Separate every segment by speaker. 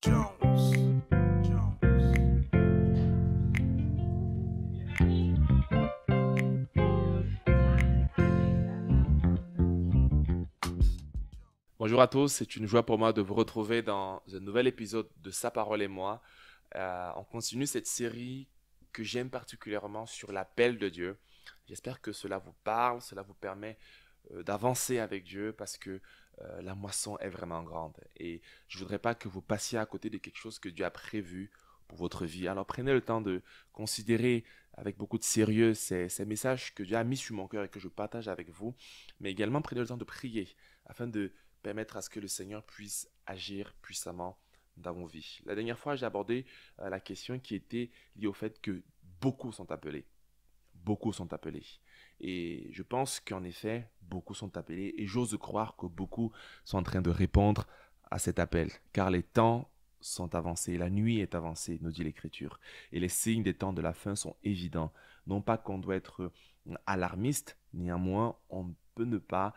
Speaker 1: Jones.
Speaker 2: Bonjour à tous, c'est une joie pour moi de vous retrouver dans un nouvel épisode de Sa parole et moi. On continue cette série que j'aime particulièrement sur l'appel de Dieu. J'espère que cela vous parle, cela vous permet d'avancer avec Dieu parce que la moisson est vraiment grande. Et je ne voudrais pas que vous passiez à côté de quelque chose que Dieu a prévu pour votre vie. Alors prenez le temps de considérer avec beaucoup de sérieux ces messages que Dieu a mis sur mon cœur et que je partage avec vous, mais également prenez le temps de prier afin de permettre à ce que le Seigneur puisse agir puissamment dans vos vies. La dernière fois, j'ai abordé la question qui était liée au fait que beaucoup sont appelés. Beaucoup sont appelés. Et je pense qu'en effet, beaucoup sont appelés. Et j'ose croire que beaucoup sont en train de répondre à cet appel. Car les temps sont avancés. La nuit est avancée, nous dit l'Écriture. Et les signes des temps de la fin sont évidents. Non pas qu'on doit être alarmiste, néanmoins, on peut ne pas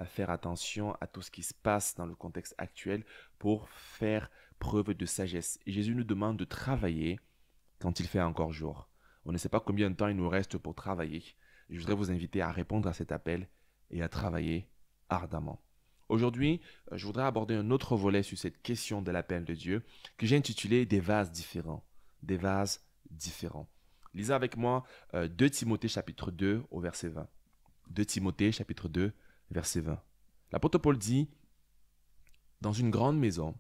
Speaker 2: faire attention à tout ce qui se passe dans le contexte actuel pour faire preuve de sagesse. Et Jésus nous demande de travailler quand il fait encore jour. On ne sait pas combien de temps il nous reste pour travailler. Je voudrais vous inviter à répondre à cet appel et à travailler ardemment. Aujourd'hui, je voudrais aborder un autre volet sur cette question de l'appel de Dieu que j'ai intitulé Des vases différents. Des vases différents. Lisez avec moi 2 Timothée chapitre 2 au verset 20. 2 Timothée chapitre 2 verset 20. L'apôtre Paul dit, dans une grande maison,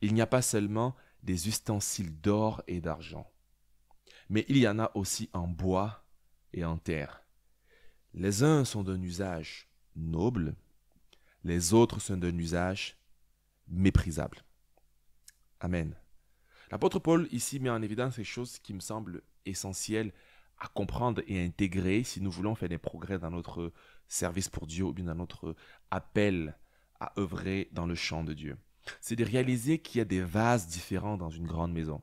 Speaker 2: il n'y a pas seulement des ustensiles d'or et d'argent, mais il y en a aussi en bois et en terre. Les uns sont d'un usage noble, les autres sont d'un usage méprisable. Amen. L'apôtre Paul ici met en évidence quelque chose qui me semble essentiel à comprendre et à intégrer si nous voulons faire des progrès dans notre service pour Dieu ou bien dans notre appel à œuvrer dans le champ de Dieu. C'est de réaliser qu'il y a des vases différents dans une grande maison.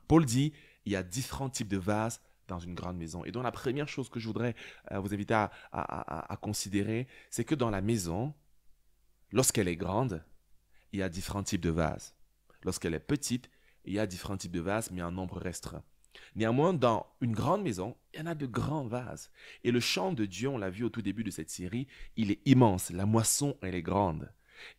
Speaker 2: Paul dit, il y a différents types de vases dans une grande maison. Et donc la première chose que je voudrais vous inviter à considérer, c'est que dans la maison, lorsqu'elle est grande, il y a différents types de vases. Lorsqu'elle est petite, il y a différents types de vases, mais en nombre restreint. Néanmoins, dans une grande maison, il y en a de grands vases. Et le champ de Dieu, on l'a vu au tout début de cette série, il est immense. La moisson, elle est grande.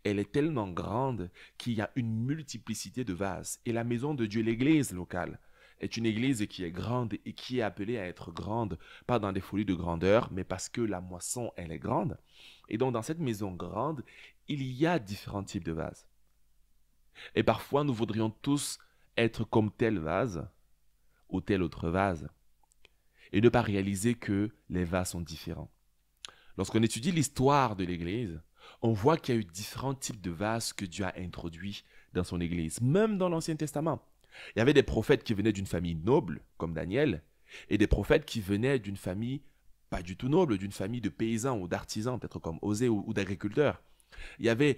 Speaker 2: Elle est tellement grande qu'il y a une multiplicité de vases. Et la maison de Dieu, l'église locale, est une église qui est grande et qui est appelée à être grande, pas dans des folies de grandeur, mais parce que la moisson, elle est grande. Et donc, dans cette maison grande, il y a différents types de vases. Et parfois, nous voudrions tous être comme tel vase ou tel autre vase et ne pas réaliser que les vases sont différents. Lorsqu'on étudie l'histoire de l'Église, on voit qu'il y a eu différents types de vases que Dieu a introduits dans son Église, même dans l'Ancien Testament. Il y avait des prophètes qui venaient d'une famille noble, comme Daniel, et des prophètes qui venaient d'une famille pas du tout noble, d'une famille de paysans ou d'artisans, peut-être comme Osée ou d'agriculteurs. Il y avait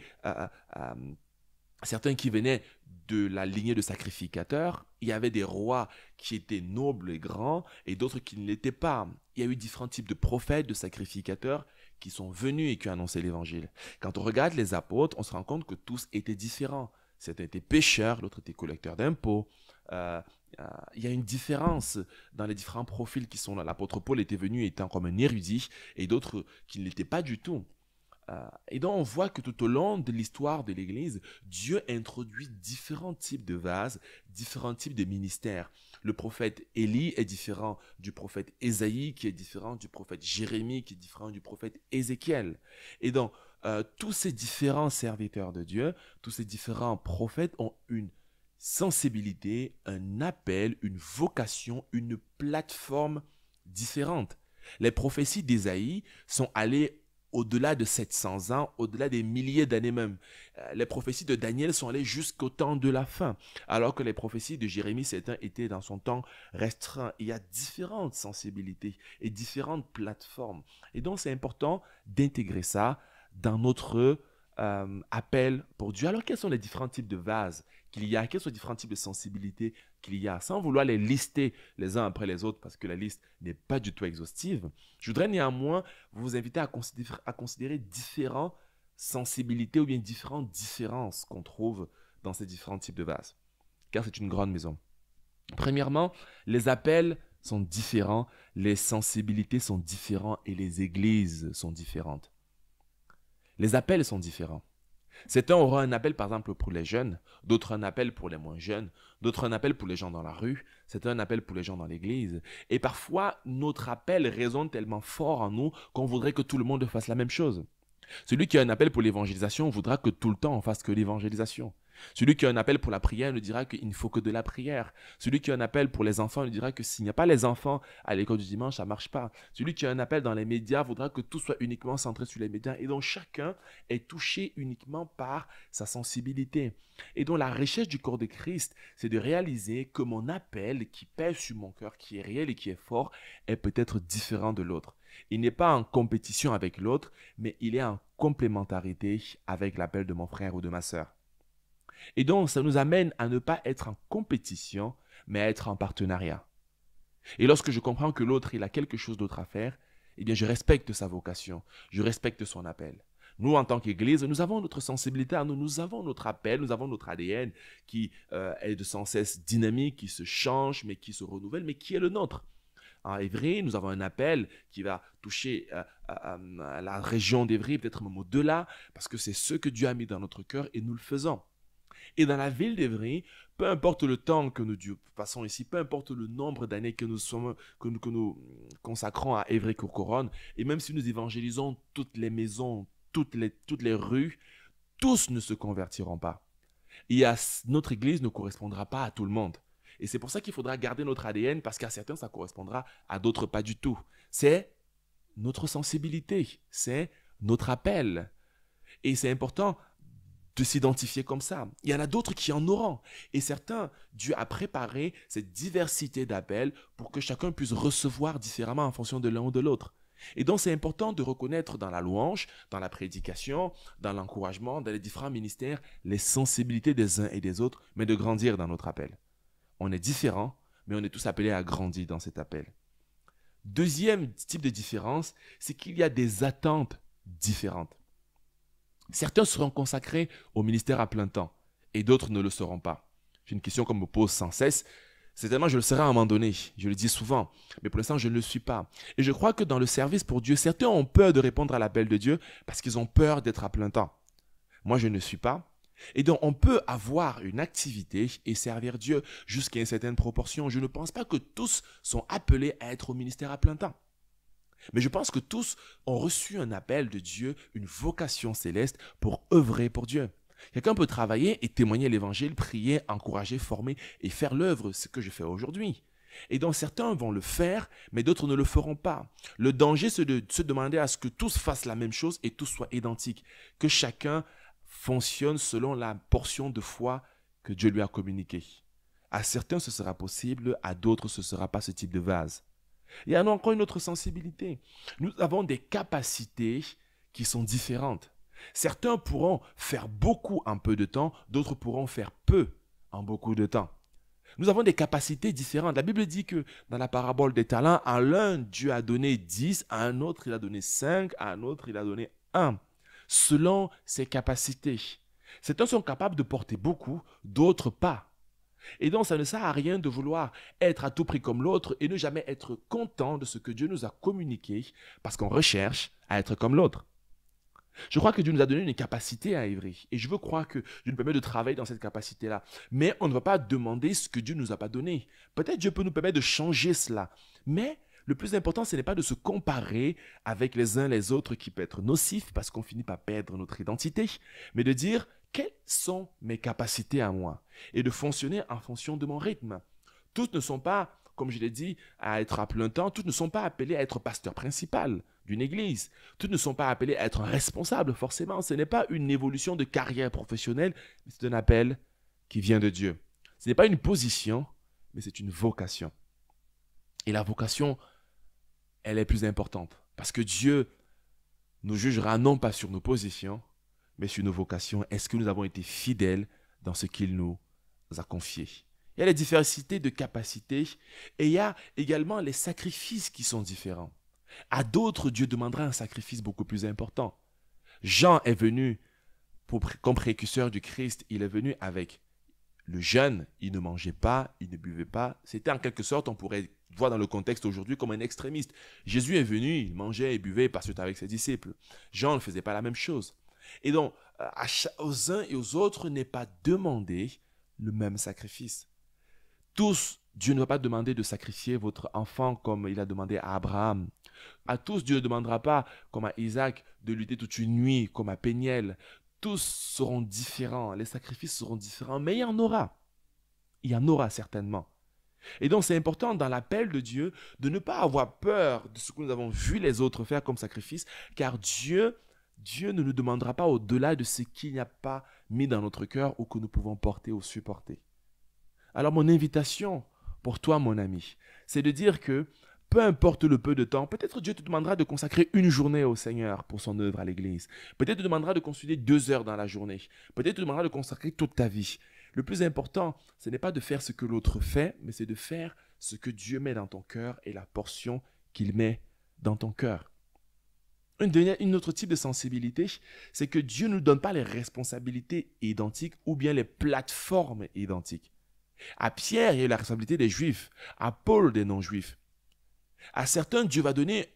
Speaker 2: certains qui venaient de la lignée de sacrificateurs, il y avait des rois qui étaient nobles et grands et d'autres qui ne l'étaient pas. Il y a eu différents types de prophètes, de sacrificateurs qui sont venus et qui ont annoncé l'évangile. Quand on regarde les apôtres, on se rend compte que tous étaient différents. Certains étaient pêcheurs, l'autre était collecteur d'impôts. Il y a une différence dans les différents profils qui sont là. L'apôtre Paul était venu étant comme un érudit et d'autres qui ne l'étaient pas du tout. Et donc on voit que tout au long de l'histoire de l'Église, Dieu introduit différents types de vases, différents types de ministères. Le prophète Élie est différent du prophète Ésaïe, qui est différent du prophète Jérémie, qui est différent du prophète Ézéchiel. Et donc tous ces différents serviteurs de Dieu, tous ces différents prophètes ont une sensibilité, un appel, une vocation, une plateforme différente. Les prophéties d'Ésaïe sont allées au-delà de 700 ans, au-delà des milliers d'années même. Les prophéties de Daniel sont allées jusqu'au temps de la fin, alors que les prophéties de Jérémie, certains étaient dans son temps restreint. Il y a différentes sensibilités et différentes plateformes. Et donc, c'est important d'intégrer ça dans notre appel pour Dieu. Alors, quels sont les différents types de vases qu'il y a? Quels sont les différents types de sensibilités qu'il y a? Sans vouloir les lister les uns après les autres, parce que la liste n'est pas du tout exhaustive, je voudrais néanmoins vous inviter à considérer différentes sensibilités ou bien différentes différences qu'on trouve dans ces différents types de vases, car c'est une grande maison. Premièrement, les appels sont différents, les sensibilités sont différentes et les églises sont différentes. Les appels sont différents. Certains auront un appel par exemple pour les jeunes, d'autres un appel pour les moins jeunes, d'autres un appel pour les gens dans la rue, certains un appel pour les gens dans l'église. Et parfois, notre appel résonne tellement fort en nous qu'on voudrait que tout le monde fasse la même chose. Celui qui a un appel pour l'évangélisation voudra que tout le temps on fasse que l'évangélisation. Celui qui a un appel pour la prière nous dira qu'il ne faut que de la prière. Celui qui a un appel pour les enfants nous dira que s'il n'y a pas les enfants à l'école du dimanche, ça ne marche pas. Celui qui a un appel dans les médias voudra que tout soit uniquement centré sur les médias. Et donc chacun est touché uniquement par sa sensibilité. Et donc la recherche du corps de Christ, c'est de réaliser que mon appel qui pèse sur mon cœur, qui est réel et qui est fort, est peut-être différent de l'autre. Il n'est pas en compétition avec l'autre, mais il est en complémentarité avec l'appel de mon frère ou de ma sœur. Et donc, ça nous amène à ne pas être en compétition, mais à être en partenariat. Et lorsque je comprends que l'autre, il a quelque chose d'autre à faire, eh bien, je respecte sa vocation, je respecte son appel. Nous, en tant qu'Église, nous avons notre sensibilité à nous, nous avons notre appel, nous avons notre ADN qui est de sans cesse dynamique, qui se change, mais qui se renouvelle, mais qui est le nôtre. En Évry, nous avons un appel qui va toucher la région d'Évry, peut-être même au-delà, parce que c'est ce que Dieu a mis dans notre cœur et nous le faisons. Et dans la ville d'Évry, peu importe le temps que nous passons ici, peu importe le nombre d'années que nous consacrons à Évry-Courcouronnes, et même si nous évangélisons toutes les maisons, toutes les rues, tous ne se convertiront pas. Et notre Église ne correspondra pas à tout le monde. Et c'est pour ça qu'il faudra garder notre ADN, parce qu'à certains, ça correspondra, à d'autres pas du tout. C'est notre sensibilité, c'est notre appel. Et c'est important de s'identifier comme ça. Il y en a d'autres qui en auront. Et certains, Dieu a préparé cette diversité d'appels pour que chacun puisse recevoir différemment en fonction de l'un ou de l'autre. Et donc, c'est important de reconnaître dans la louange, dans la prédication, dans l'encouragement, dans les différents ministères, les sensibilités des uns et des autres, mais de grandir dans notre appel. On est différents, mais on est tous appelés à grandir dans cet appel. Deuxième type de différence, c'est qu'il y a des attentes différentes. Certains seront consacrés au ministère à plein temps et d'autres ne le seront pas. C'est une question qu'on me pose sans cesse. Certainement, je le serai à un moment donné. Je le dis souvent. Mais pour l'instant, je ne le suis pas. Et je crois que dans le service pour Dieu, certains ont peur de répondre à l'appel de Dieu parce qu'ils ont peur d'être à plein temps. Moi, je ne suis pas. Et donc, on peut avoir une activité et servir Dieu jusqu'à une certaine proportion. Je ne pense pas que tous sont appelés à être au ministère à plein temps. Mais je pense que tous ont reçu un appel de Dieu, une vocation céleste pour œuvrer pour Dieu. Quelqu'un peut travailler et témoigner l'évangile, prier, encourager, former et faire l'œuvre, ce que je fais aujourd'hui. Et donc certains vont le faire, mais d'autres ne le feront pas. Le danger, c'est de se demander à ce que tous fassent la même chose et tous soient identiques. Que chacun fonctionne selon la portion de foi que Dieu lui a communiquée. À certains, ce sera possible, à d'autres, ce ne sera pas ce type de vase. Il y a encore une autre sensibilité. Nous avons des capacités qui sont différentes. Certains pourront faire beaucoup en peu de temps, d'autres pourront faire peu en beaucoup de temps. Nous avons des capacités différentes. La Bible dit que dans la parabole des talents, à l'un Dieu a donné 10, à un autre il a donné 5, à un autre il a donné 1, selon ses capacités. Certains sont capables de porter beaucoup, d'autres pas. Et donc, ça ne sert à rien de vouloir être à tout prix comme l'autre et ne jamais être content de ce que Dieu nous a communiqué parce qu'on recherche à être comme l'autre. Je crois que Dieu nous a donné une capacité à Évry et je veux croire que Dieu nous permet de travailler dans cette capacité-là. Mais on ne va pas demander ce que Dieu ne nous a pas donné. Peut-être Dieu peut nous permettre de changer cela. Mais le plus important, ce n'est pas de se comparer avec les uns les autres qui peut être nocif parce qu'on finit par perdre notre identité, mais de dire quelles sont mes capacités à moi et de fonctionner en fonction de mon rythme. Tous ne sont pas, comme je l'ai dit, à être à plein temps, tous ne sont pas appelés à être pasteur principal d'une église, tous ne sont pas appelés à être un responsable forcément. Ce n'est pas une évolution de carrière professionnelle, mais c'est un appel qui vient de Dieu. Ce n'est pas une position, mais c'est une vocation. Et la vocation, elle est plus importante parce que Dieu nous jugera non pas sur nos positions, mais sur nos vocations. Est-ce que nous avons été fidèles dans ce qu'il nous a confié? Il y a les diversités de capacités et il y a également les sacrifices qui sont différents. À d'autres, Dieu demandera un sacrifice beaucoup plus important. Jean est venu comme précurseur du Christ, il est venu avec le jeûne, il ne mangeait pas, il ne buvait pas. C'était en quelque sorte, on pourrait voir dans le contexte aujourd'hui comme un extrémiste. Jésus est venu, il mangeait et buvait parce que avec ses disciples. Jean ne faisait pas la même chose. Et donc, aux uns et aux autres n'est pas demandé le même sacrifice. Tous, Dieu ne va pas demander de sacrifier votre enfant comme il a demandé à Abraham. À tous, Dieu ne demandera pas, comme à Isaac, de lutter toute une nuit, comme à Péniel. Tous seront différents, les sacrifices seront différents, mais il y en aura. Il y en aura certainement. Et donc c'est important dans l'appel de Dieu de ne pas avoir peur de ce que nous avons vu les autres faire comme sacrifice, car Dieu ne nous demandera pas au-delà de ce qu'il n'y a pas mis dans notre cœur ou que nous pouvons porter ou supporter. Alors mon invitation pour toi, mon ami, c'est de dire que peu importe le peu de temps, peut-être Dieu te demandera de consacrer une journée au Seigneur pour son œuvre à l'église. Peut-être te demandera de consulter 2 heures dans la journée. Peut-être te demandera de consacrer toute ta vie. Le plus important, ce n'est pas de faire ce que l'autre fait, mais c'est de faire ce que Dieu met dans ton cœur et la portion qu'il met dans ton cœur. Une autre type de sensibilité, c'est que Dieu ne nous donne pas les responsabilités identiques ou bien les plateformes identiques. À Pierre, il y a eu la responsabilité des Juifs, à Paul des non-Juifs. À certains, Dieu va donner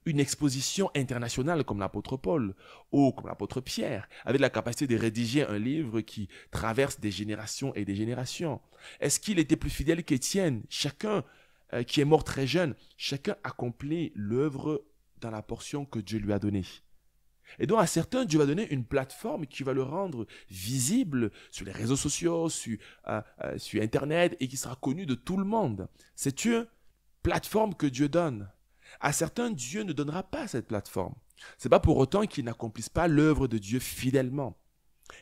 Speaker 2: une exposition internationale comme l'apôtre Paul ou comme l'apôtre Pierre, avec la capacité de rédiger un livre qui traverse des générations et des générations. Est-ce qu'il était plus fidèle qu'Étienne? Chacun qui est mort très jeune, chacun accomplit l'œuvre dans la portion que Dieu lui a donnée. Et donc à certains, Dieu va donner une plateforme qui va le rendre visible sur les réseaux sociaux, sur Internet et qui sera connu de tout le monde. C'est une plateforme que Dieu donne. À certains, Dieu ne donnera pas cette plateforme. Ce n'est pas pour autant qu'ils n'accomplissent pas l'œuvre de Dieu fidèlement.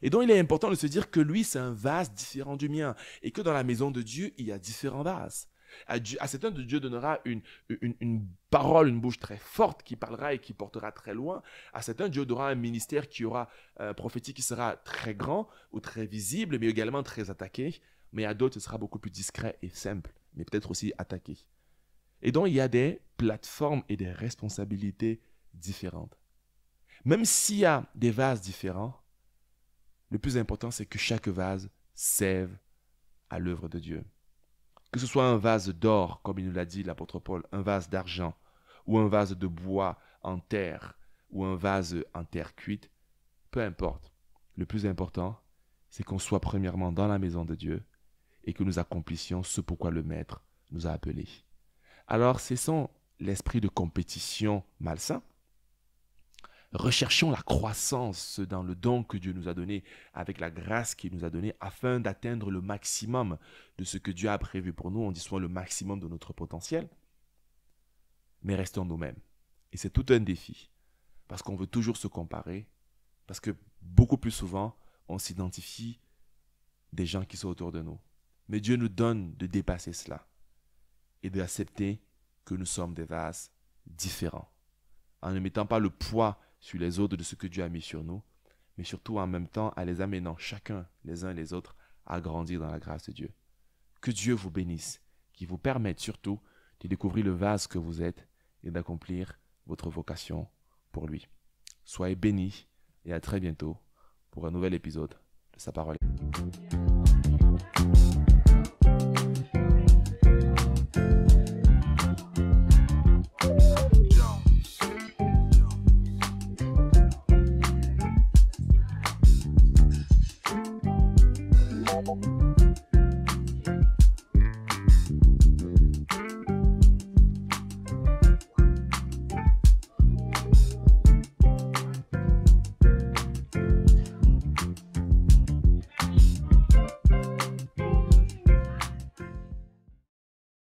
Speaker 2: Et donc il est important de se dire que lui, c'est un vase différent du mien et que dans la maison de Dieu, il y a différents vases. À certains, Dieu donnera une parole, une bouche très forte qui parlera et qui portera très loin. À certains, Dieu donnera un ministère qui aura prophétique qui sera très grand ou très visible, mais également très attaqué. Mais à d'autres, ce sera beaucoup plus discret et simple, mais peut-être aussi attaqué. Et donc, il y a des plateformes et des responsabilités différentes. Même s'il y a des vases différents, le plus important, c'est que chaque vase serve à l'œuvre de Dieu. Que ce soit un vase d'or, comme il nous l'a dit l'apôtre Paul, un vase d'argent, ou un vase de bois en terre, ou un vase en terre cuite, peu importe. Le plus important, c'est qu'on soit premièrement dans la maison de Dieu et que nous accomplissions ce pourquoi le Maître nous a appelés. Alors, cessons l'esprit de compétition malsain. Recherchons la croissance dans le don que Dieu nous a donné, avec la grâce qu'il nous a donnée, afin d'atteindre le maximum de ce que Dieu a prévu pour nous. On dit souvent le maximum de notre potentiel. Mais restons nous-mêmes. Et c'est tout un défi, parce qu'on veut toujours se comparer, parce que beaucoup plus souvent, on s'identifie des gens qui sont autour de nous. Mais Dieu nous donne de dépasser cela et d'accepter que nous sommes des vases différents, en ne mettant pas le poids sur les autres de ce que Dieu a mis sur nous, mais surtout en même temps à les amenant chacun, les uns et les autres, à grandir dans la grâce de Dieu. Que Dieu vous bénisse, qu'il vous permette surtout de découvrir le vase que vous êtes et d'accomplir votre vocation pour lui. Soyez bénis et à très bientôt pour un nouvel épisode de Sa Parole.